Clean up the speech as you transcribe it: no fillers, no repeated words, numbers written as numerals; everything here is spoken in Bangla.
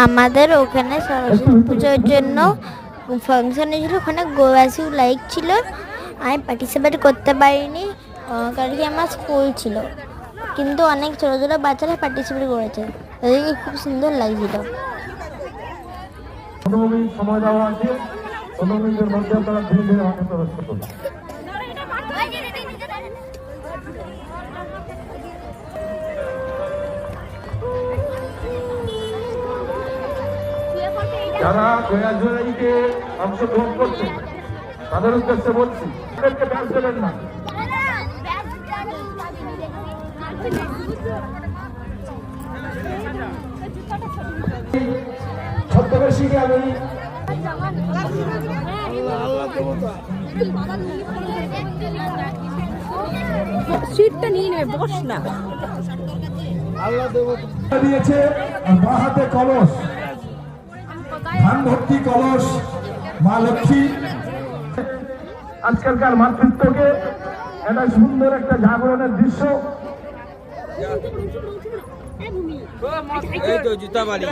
আমাদের ওখানে সরস্বতী পুজোর জন্য ফাংশন ছিল, ওখানে গোয়াসিউ লাইক ছিল। আমি পার্টিসিপেট করতে পারিনি কারণ কি আমার স্কুল ছিল, কিন্তু অনেক ছোটো ছোটো বাচ্চারা পার্টিসিপেট করেছে, তাদেরকে খুব সুন্দর লাগছিল। সময় দেওয়া আছে, 15 মিনিটের মধ্যে আপনারা ধীরে ধীরে আমাকে প্রবেশ করুন। যারা জয়াজয়ীকে অংশগ্রহণ করছে তাদের উদ্দেশ্যে বলছি, তাদেরকে ব্যাস দেবেন না। ছদ্মবেশীকে আমি সিটটা নিয়ে নেবে, বস না। দিয়েছে বাঁ হাতে কলস, ধান ভর্তি কলস, মা লক্ষ্মী আজকালকার মাতৃত্বকে একটা সুন্দর একটা জাগরণের দৃশ্য। জুতা বাড়ি